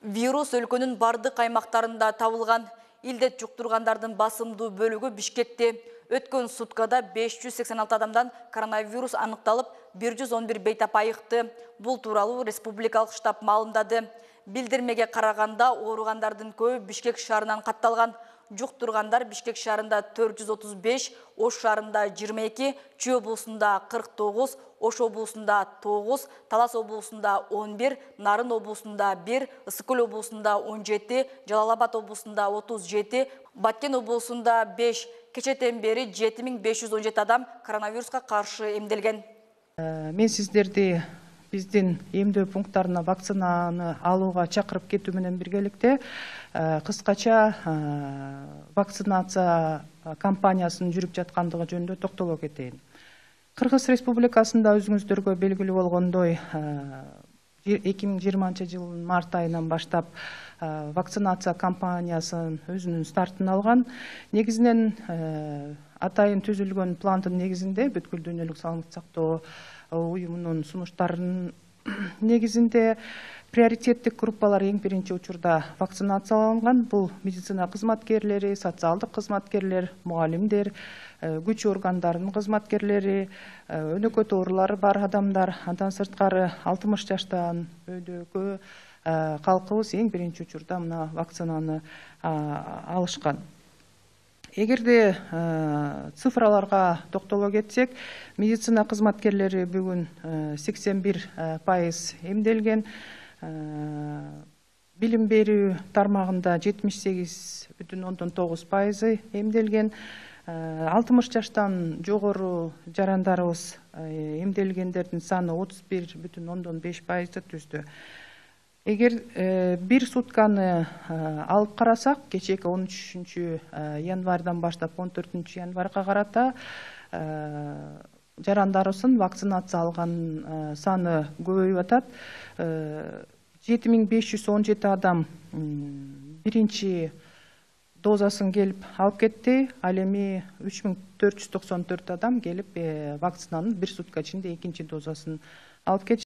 Вирус өлкөнүн бардык аймактарында табылган. Илдет жуктургандардын басымдуу бөлүгү Бишкекте. Өткөн суткада 586 адамдан коронавирус аныкталып, 111 бейтап айыкты. Бул тууралуу республикалык штаб маалымдады. Билдирмеге караганда ооругандардын көбү Бишкек шаарынан катталган. Жуктургандар Бишкек шаарында 435, Ош шаарында 22, Чүй облусунда 49, Ош облусунда 9, Талас облусунда 11, Нарын облусунда 1, Ысыкөл облусунда 17, Жалал Абад облусунда 37, Баткен облусунда 5, кечетен бери 7517 адам коронавируска каршы эмделген. Мен сиздерди биздин эмдөө пункттарына вакцинаны алууга чакырып кетүү менен биргеликте кыскача вакцинация кампаниясынын жүрүп жаткандыгы жөнүндө токтоло кетейин. Кыргыз Республикасында өзүңүздөргө белгилүү болгондой 2020 жылдын март айынан баштап вакцинация кампаниясынын өзүнүн стартын алган. Негизинен атайын түзүлгөн пландын негизинде бүткүл дүйнөлүк саламаттык сактоо уюмунун сунуштарынын негизинде приоритеттик группалар эң биринчи учурда вакцинацияланган. Бул медицина кызматкерлери, социалдык кызматкерлер, мугалимдер, күч органдарынын кызматкерлери, өнөкөт оорулары бар адамдар, андан сырткары 60 жаштан өйдөгү калкыбыз эң биринчи учурда мына вакцинаны алышкан. Эгерде цифраларга токтоло кетсек, медицина кызматкерлери бүгүн 81% эмделген, билим берүү тармагында 78,9% эмделген, 60 жаштан жогору жарандарыбыз эмделгендердин саны 31,5% түздү. Эгер бир сутканы алып карасак, кечээки 13 январдан баштап 14 январга карата жарандарыбыздын вакцинация алган саны көбөйүп атат. 7517 адам биринчи дозасын келип алып кетти. Ал эми 3494 адам келип вакцинанын бир сутка ичинде экинчи дозасын алып кетти.